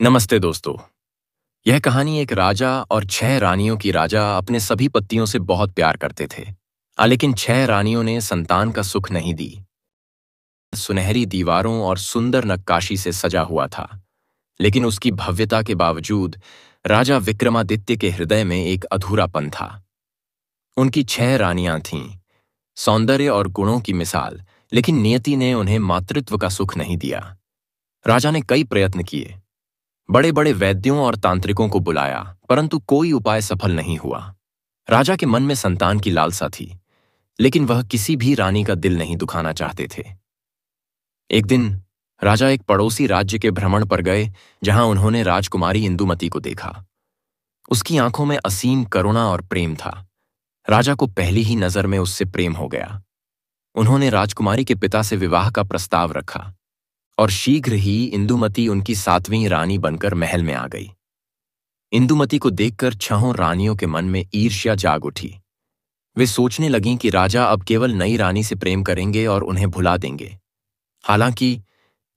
नमस्ते दोस्तों। यह कहानी एक राजा और 6 रानियों की। राजा अपने सभी पत्नियों से बहुत प्यार करते थे। लेकिन 6 रानियों ने संतान का सुख नहीं दी। सुनहरी दीवारों और सुंदर नक्काशी से सजा हुआ था, लेकिन उसकी भव्यता के बावजूद राजा विक्रमादित्य के हृदय में एक अधूरापन था। उनकी 6 रानियां थीं, सौंदर्य और गुणों की मिसाल, लेकिन नियति ने उन्हें मातृत्व का सुख नहीं दिया। राजा ने कई प्रयत्न किए, बड़े बड़े वैद्यों और तांत्रिकों को बुलाया, परंतु कोई उपाय सफल नहीं हुआ। राजा के मन में संतान की लालसा थी, लेकिन वह किसी भी रानी का दिल नहीं दुखाना चाहते थे। एक दिन राजा एक पड़ोसी राज्य के भ्रमण पर गए, जहां उन्होंने राजकुमारी इंदुमती को देखा। उसकी आंखों में असीम करुणा और प्रेम था। राजा को पहली ही नजर में उससे प्रेम हो गया। उन्होंने राजकुमारी के पिता से विवाह का प्रस्ताव रखा और शीघ्र ही इंदुमती उनकी 7वीं रानी बनकर महल में आ गई। इंदुमती को देखकर 6 रानियों के मन में ईर्ष्या जाग उठी। वे सोचने लगीं कि राजा अब केवल नई रानी से प्रेम करेंगे और उन्हें भुला देंगे। हालांकि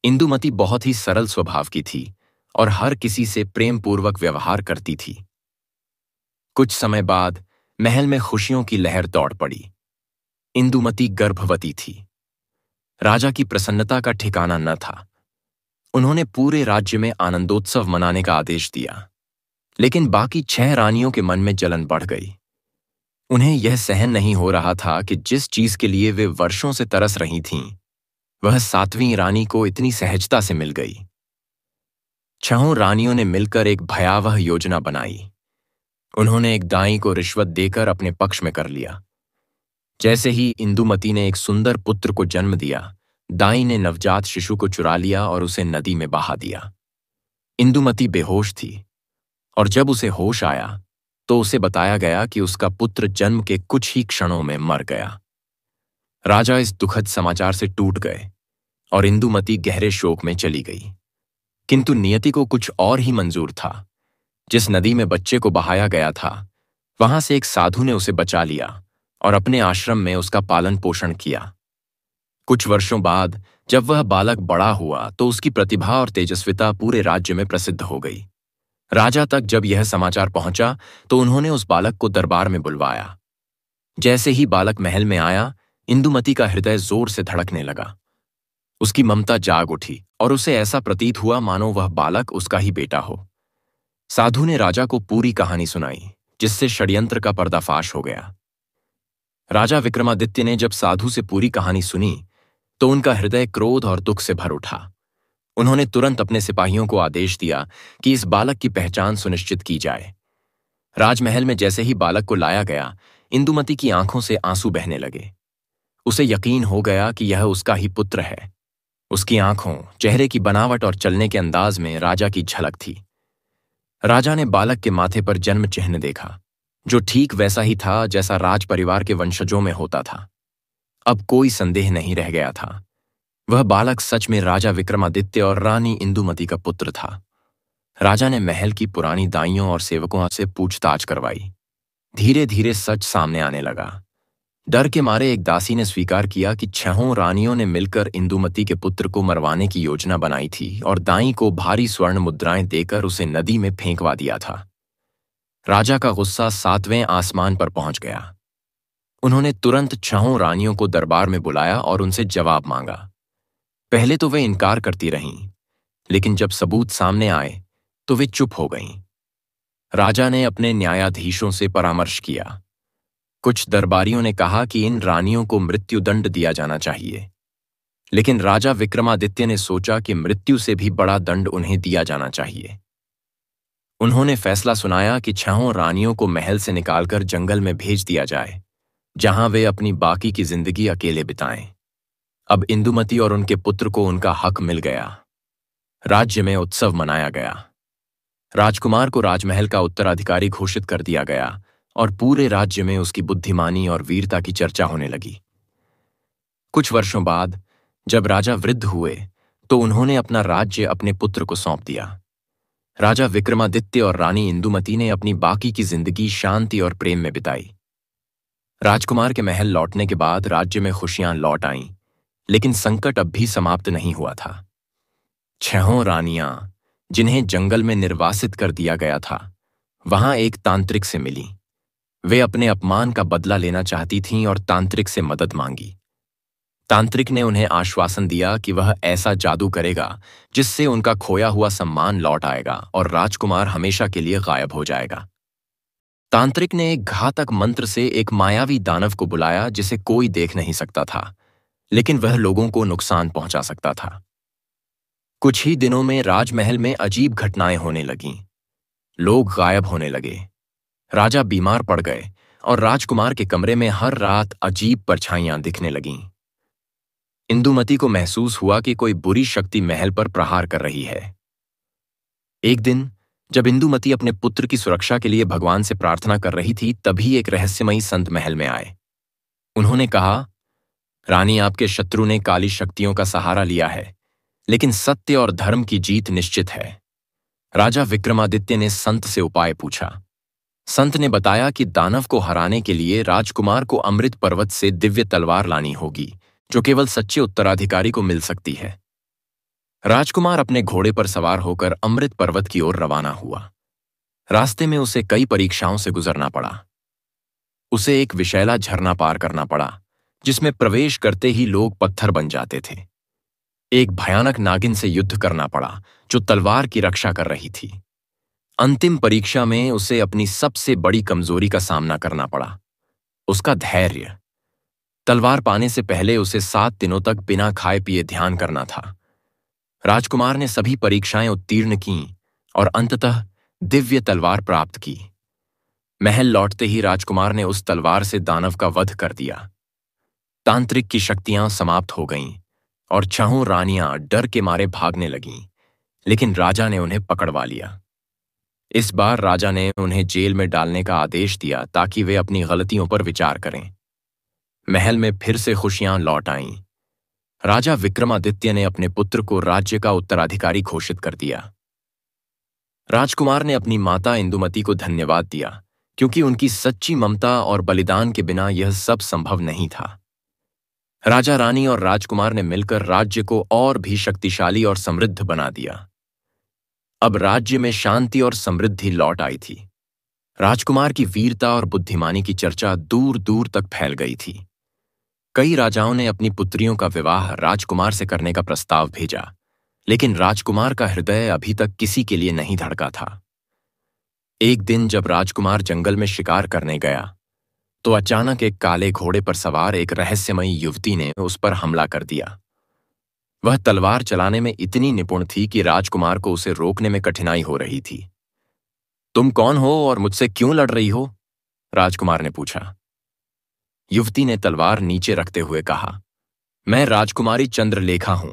इंदुमती बहुत ही सरल स्वभाव की थी और हर किसी से प्रेम पूर्वक व्यवहार करती थी। कुछ समय बाद महल में खुशियों की लहर दौड़ पड़ी। इंदुमती गर्भवती थी। राजा की प्रसन्नता का ठिकाना न था। उन्होंने पूरे राज्य में आनंदोत्सव मनाने का आदेश दिया, लेकिन बाकी 6 रानियों के मन में जलन बढ़ गई। उन्हें यह सहन नहीं हो रहा था कि जिस चीज के लिए वे वर्षों से तरस रही थीं, वह 7वीं रानी को इतनी सहजता से मिल गई। 6 रानियों ने मिलकर एक भयावह योजना बनाई। उन्होंने एक दाई को रिश्वत देकर अपने पक्ष में कर लिया। जैसे ही इंदुमती ने एक सुंदर पुत्र को जन्म दिया, दाई ने नवजात शिशु को चुरा लिया और उसे नदी में बहा दिया। इंदुमती बेहोश थी और जब उसे होश आया तो उसे बताया गया कि उसका पुत्र जन्म के कुछ ही क्षणों में मर गया। राजा इस दुखद समाचार से टूट गए और इंदुमती गहरे शोक में चली गई। किंतु नियति को कुछ और ही मंजूर था। जिस नदी में बच्चे को बहाया गया था, वहां से एक साधु ने उसे बचा लिया और अपने आश्रम में उसका पालन पोषण किया। कुछ वर्षों बाद जब वह बालक बड़ा हुआ तो उसकी प्रतिभा और तेजस्विता पूरे राज्य में प्रसिद्ध हो गई। राजा तक जब यह समाचार पहुंचा तो उन्होंने उस बालक को दरबार में बुलवाया। जैसे ही बालक महल में आया, इंदुमती का हृदय जोर से धड़कने लगा। उसकी ममता जाग उठी और उसे ऐसा प्रतीत हुआ मानो वह बालक उसका ही बेटा हो। साधु ने राजा को पूरी कहानी सुनाई, जिससे षड्यंत्र का पर्दाफाश हो गया। राजा विक्रमादित्य ने जब साधु से पूरी कहानी सुनी तो उनका हृदय क्रोध और दुख से भर उठा। उन्होंने तुरंत अपने सिपाहियों को आदेश दिया कि इस बालक की पहचान सुनिश्चित की जाए। राजमहल में जैसे ही बालक को लाया गया, इंदुमती की आंखों से आंसू बहने लगे। उसे यकीन हो गया कि यह उसका ही पुत्र है। उसकी आंखों, चेहरे की बनावट और चलने के अंदाज में राजा की झलक थी। राजा ने बालक के माथे पर जन्म चिन्ह देखा, जो ठीक वैसा ही था जैसा राज परिवार के वंशजों में होता था। अब कोई संदेह नहीं रह गया था। वह बालक सच में राजा विक्रमादित्य और रानी इंदुमती का पुत्र था। राजा ने महल की पुरानी दाइयों और सेवकों से पूछताछ करवाई। धीरे धीरे सच सामने आने लगा। डर के मारे एक दासी ने स्वीकार किया कि 6 रानियों ने मिलकर इंदुमती के पुत्र को मरवाने की योजना बनाई थी और दाई को भारी स्वर्ण मुद्राएं देकर उसे नदी में फेंकवा दिया था। राजा का गुस्सा 7वें आसमान पर पहुंच गया। उन्होंने तुरंत 6 रानियों को दरबार में बुलाया और उनसे जवाब मांगा। पहले तो वे इनकार करती रहीं, लेकिन जब सबूत सामने आए तो वे चुप हो गईं। राजा ने अपने न्यायाधीशों से परामर्श किया। कुछ दरबारियों ने कहा कि इन रानियों को मृत्युदंड दिया जाना चाहिए, लेकिन राजा विक्रमादित्य ने सोचा कि मृत्यु से भी बड़ा दंड उन्हें दिया जाना चाहिए। उन्होंने फैसला सुनाया कि 6 रानियों को महल से निकालकर जंगल में भेज दिया जाए, जहां वे अपनी बाकी की जिंदगी अकेले बिताएं। अब इंदुमती और उनके पुत्र को उनका हक मिल गया। राज्य में उत्सव मनाया गया। राजकुमार को राजमहल का उत्तराधिकारी घोषित कर दिया गया और पूरे राज्य में उसकी बुद्धिमानी और वीरता की चर्चा होने लगी। कुछ वर्षों बाद जब राजा वृद्ध हुए तो उन्होंने अपना राज्य अपने पुत्र को सौंप दिया। राजा विक्रमादित्य और रानी इंदुमती ने अपनी बाकी की जिंदगी शांति और प्रेम में बिताई। राजकुमार के महल लौटने के बाद राज्य में खुशियां लौट आईं, लेकिन संकट अब भी समाप्त नहीं हुआ था। 6 रानियां जिन्हें जंगल में निर्वासित कर दिया गया था, वहां एक तांत्रिक से मिली। वे अपने अपमान का बदला लेना चाहती थीं और तांत्रिक से मदद मांगी। तांत्रिक ने उन्हें आश्वासन दिया कि वह ऐसा जादू करेगा जिससे उनका खोया हुआ सम्मान लौट आएगा और राजकुमार हमेशा के लिए गायब हो जाएगा। तांत्रिक ने एक घातक मंत्र से एक मायावी दानव को बुलाया जिसे कोई देख नहीं सकता था, लेकिन वह लोगों को नुकसान पहुंचा सकता था। कुछ ही दिनों में राजमहल में अजीब घटनाएं होने लगीं। लोग गायब होने लगे, राजा बीमार पड़ गए और राजकुमार के कमरे में हर रात अजीब परछाइयां दिखने लगीं। इंदुमती को महसूस हुआ कि कोई बुरी शक्ति महल पर प्रहार कर रही है। एक दिन जब इंदुमती अपने पुत्र की सुरक्षा के लिए भगवान से प्रार्थना कर रही थी, तभी एक रहस्यमयी संत महल में आए। उन्होंने कहा, रानी, आपके शत्रु ने काली शक्तियों का सहारा लिया है, लेकिन सत्य और धर्म की जीत निश्चित है। राजा विक्रमादित्य ने संत से उपाय पूछा। संत ने बताया कि दानव को हराने के लिए राजकुमार को अमृत पर्वत से दिव्य तलवार लानी होगी, जो केवल सच्चे उत्तराधिकारी को मिल सकती है। राजकुमार अपने घोड़े पर सवार होकर अमृत पर्वत की ओर रवाना हुआ। रास्ते में उसे कई परीक्षाओं से गुजरना पड़ा। उसे एक विशैला झरना पार करना पड़ा, जिसमें प्रवेश करते ही लोग पत्थर बन जाते थे। एक भयानक नागिन से युद्ध करना पड़ा, जो तलवार की रक्षा कर रही थी। अंतिम परीक्षा में उसे अपनी सबसे बड़ी कमजोरी का सामना करना पड़ा, उसका धैर्य। तलवार पाने से पहले उसे 7 दिनों तक बिना खाए पिए ध्यान करना था। राजकुमार ने सभी परीक्षाएं उत्तीर्ण कीं और अंततः दिव्य तलवार प्राप्त की। महल लौटते ही राजकुमार ने उस तलवार से दानव का वध कर दिया। तांत्रिक की शक्तियां समाप्त हो गईं और छहों रानियां डर के मारे भागने लगीं, लेकिन राजा ने उन्हें पकड़वा लिया। इस बार राजा ने उन्हें जेल में डालने का आदेश दिया ताकि वे अपनी गलतियों पर विचार करें। महल में फिर से खुशियां लौट आईं। राजा विक्रमादित्य ने अपने पुत्र को राज्य का उत्तराधिकारी घोषित कर दिया। राजकुमार ने अपनी माता इंदुमती को धन्यवाद दिया, क्योंकि उनकी सच्ची ममता और बलिदान के बिना यह सब संभव नहीं था। राजा रानी और राजकुमार ने मिलकर राज्य को और भी शक्तिशाली और समृद्ध बना दिया। अब राज्य में शांति और समृद्धि लौट आई थी। राजकुमार की वीरता और बुद्धिमानी की चर्चा दूर दूर तक फैल गई थी। कई राजाओं ने अपनी पुत्रियों का विवाह राजकुमार से करने का प्रस्ताव भेजा, लेकिन राजकुमार का हृदय अभी तक किसी के लिए नहीं धड़का था। एक दिन जब राजकुमार जंगल में शिकार करने गया, तो अचानक एक काले घोड़े पर सवार एक रहस्यमयी युवती ने उस पर हमला कर दिया। वह तलवार चलाने में इतनी निपुण थी कि राजकुमार को उसे रोकने में कठिनाई हो रही थी। तुम कौन हो और मुझसे क्यों लड़ रही हो? राजकुमार ने पूछा। युवती ने तलवार नीचे रखते हुए कहा, मैं राजकुमारी चंद्रलेखा हूं।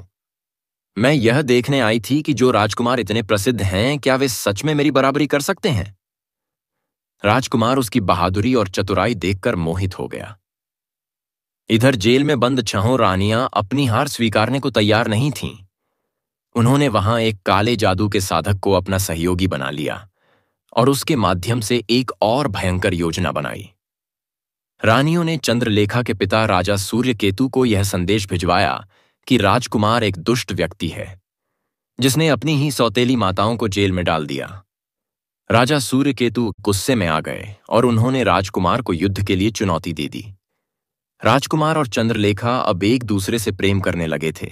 मैं यह देखने आई थी कि जो राजकुमार इतने प्रसिद्ध हैं, क्या वे सच में मेरी बराबरी कर सकते हैं? राजकुमार उसकी बहादुरी और चतुराई देखकर मोहित हो गया। इधर जेल में बंद छहों रानियां अपनी हार स्वीकारने को तैयार नहीं थीं। उन्होंने वहां एक काले जादू के साधक को अपना सहयोगी बना लिया और उसके माध्यम से एक और भयंकर योजना बनाई। रानियों ने चंद्रलेखा के पिता राजा सूर्यकेतु को यह संदेश भिजवाया कि राजकुमार एक दुष्ट व्यक्ति है, जिसने अपनी ही सौतेली माताओं को जेल में डाल दिया। राजा सूर्यकेतु गुस्से में आ गए और उन्होंने राजकुमार को युद्ध के लिए चुनौती दे दी। राजकुमार और चंद्रलेखा अब एक दूसरे से प्रेम करने लगे थे,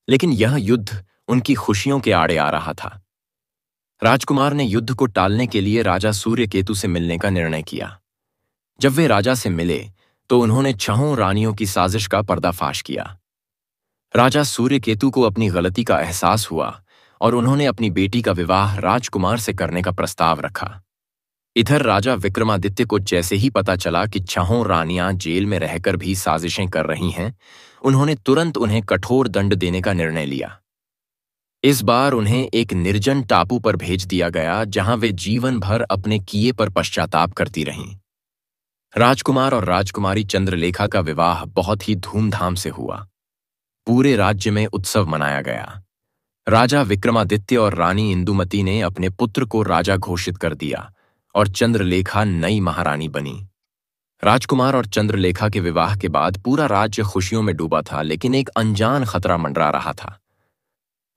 लेकिन यह युद्ध उनकी खुशियों के आड़े आ रहा था। राजकुमार ने युद्ध को टालने के लिए राजा सूर्यकेतु से मिलने का निर्णय किया। जब वे राजा से मिले तो उन्होंने छहों रानियों की साजिश का पर्दाफाश किया। राजा सूर्यकेतु को अपनी गलती का एहसास हुआ और उन्होंने अपनी बेटी का विवाह राजकुमार से करने का प्रस्ताव रखा। इधर राजा विक्रमादित्य को जैसे ही पता चला कि छहों रानियां जेल में रहकर भी साजिशें कर रही हैं, उन्होंने तुरंत उन्हें कठोर दंड देने का निर्णय लिया। इस बार उन्हें एक निर्जन टापू पर भेज दिया गया, जहां वे जीवन भर अपने किए पर पश्चाताप करती रहीं। राजकुमार और राजकुमारी चंद्रलेखा का विवाह बहुत ही धूमधाम से हुआ। पूरे राज्य में उत्सव मनाया गया। राजा विक्रमादित्य और रानी इंदुमती ने अपने पुत्र को राजा घोषित कर दिया और चंद्रलेखा नई महारानी बनी। राजकुमार और चंद्रलेखा के विवाह के बाद पूरा राज्य खुशियों में डूबा था, लेकिन एक अनजान खतरा मंडरा रहा था।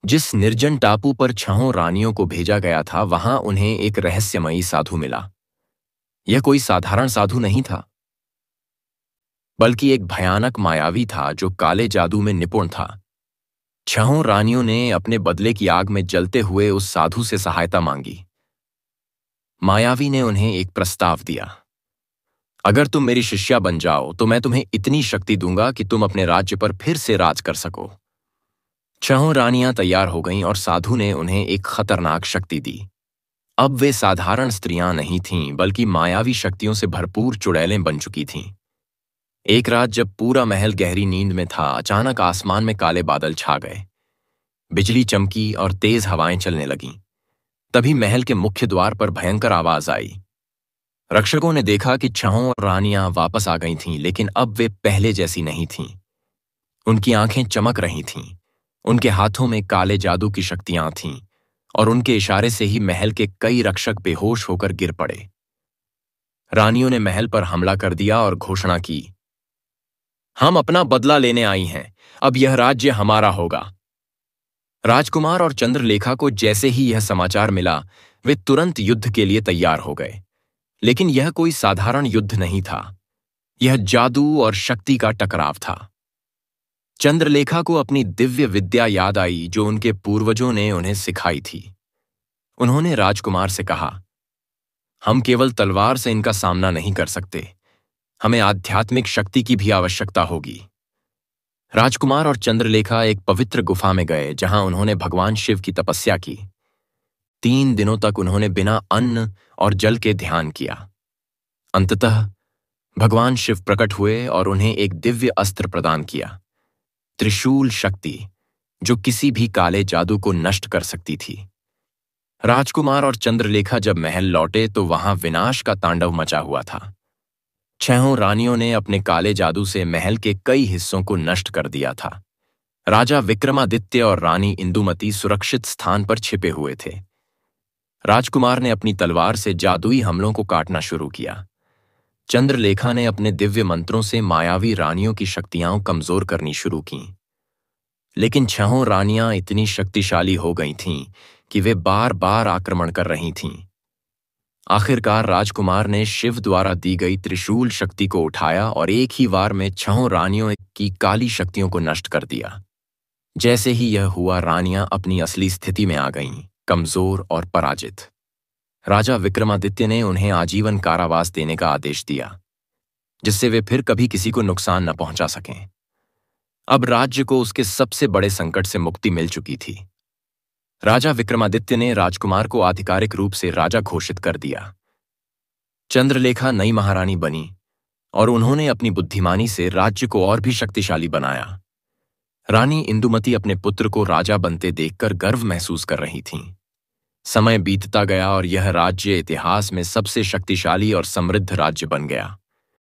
जिस निर्जन टापू पर छहों रानियों को भेजा गया था वहां उन्हें एक रहस्यमयी साधु मिला। यह कोई साधारण साधु नहीं था, बल्कि एक भयानक मायावी था जो काले जादू में निपुण था। छहों रानियों ने अपने बदले की आग में जलते हुए उस साधु से सहायता मांगी। मायावी ने उन्हें एक प्रस्ताव दिया, अगर तुम मेरी शिष्या बन जाओ तो मैं तुम्हें इतनी शक्ति दूंगा कि तुम अपने राज्य पर फिर से राज कर सको। छहों रानियां तैयार हो गईं और साधु ने उन्हें एक खतरनाक शक्ति दी। अब वे साधारण स्त्रियां नहीं थीं, बल्कि मायावी शक्तियों से भरपूर चुड़ैलें बन चुकी थीं। एक रात जब पूरा महल गहरी नींद में था, अचानक आसमान में काले बादल छा गए। बिजली चमकी और तेज हवाएं चलने लगीं। तभी महल के मुख्य द्वार पर भयंकर आवाज आई। रक्षकों ने देखा कि छहों रानियां वापस आ गई थीं, लेकिन अब वे पहले जैसी नहीं थीं। उनकी आंखें चमक रही थीं, उनके हाथों में काले जादू की शक्तियां थीं, और उनके इशारे से ही महल के कई रक्षक बेहोश होकर गिर पड़े। रानियों ने महल पर हमला कर दिया और घोषणा की, हम अपना बदला लेने आई हैं, अब यह राज्य हमारा होगा। राजकुमार और चंद्रलेखा को जैसे ही यह समाचार मिला, वे तुरंत युद्ध के लिए तैयार हो गए। लेकिन यह कोई साधारण युद्ध नहीं था, यह जादू और शक्ति का टकराव था। चंद्रलेखा को अपनी दिव्य विद्या याद आई जो उनके पूर्वजों ने उन्हें सिखाई थी। उन्होंने राजकुमार से कहा, हम केवल तलवार से इनका सामना नहीं कर सकते, हमें आध्यात्मिक शक्ति की भी आवश्यकता होगी। राजकुमार और चंद्रलेखा एक पवित्र गुफा में गए जहां उन्होंने भगवान शिव की तपस्या की। 3 दिनों तक उन्होंने बिना अन्न और जल के ध्यान किया। अंततः भगवान शिव प्रकट हुए और उन्हें एक दिव्य अस्त्र प्रदान किया, त्रिशूल शक्ति, जो किसी भी काले जादू को नष्ट कर सकती थी। राजकुमार और चंद्रलेखा जब महल लौटे तो वहां विनाश का तांडव मचा हुआ था। छहों रानियों ने अपने काले जादू से महल के कई हिस्सों को नष्ट कर दिया था। राजा विक्रमादित्य और रानी इंदुमती सुरक्षित स्थान पर छिपे हुए थे। राजकुमार ने अपनी तलवार से जादुई हमलों को काटना शुरू किया। चंद्रलेखा ने अपने दिव्य मंत्रों से मायावी रानियों की शक्तियां कमजोर करनी शुरू कीं। लेकिन छहों रानियां इतनी शक्तिशाली हो गई थीं कि वे बार बार आक्रमण कर रही थीं। आखिरकार राजकुमार ने शिव द्वारा दी गई त्रिशूल शक्ति को उठाया और एक ही वार में छहों रानियों की काली शक्तियों को नष्ट कर दिया। जैसे ही यह हुआ, रानियां अपनी असली स्थिति में आ गईं, कमजोर और पराजित। राजा विक्रमादित्य ने उन्हें आजीवन कारावास देने का आदेश दिया, जिससे वे फिर कभी किसी को नुकसान न पहुंचा सकें। अब राज्य को उसके सबसे बड़े संकट से मुक्ति मिल चुकी थी। राजा विक्रमादित्य ने राजकुमार को आधिकारिक रूप से राजा घोषित कर दिया। चंद्रलेखा नई महारानी बनी और उन्होंने अपनी बुद्धिमानी से राज्य को और भी शक्तिशाली बनाया। रानी इंदुमती अपने पुत्र को राजा बनते देखकर गर्व महसूस कर रही थीं। समय बीतता गया और यह राज्य इतिहास में सबसे शक्तिशाली और समृद्ध राज्य बन गया।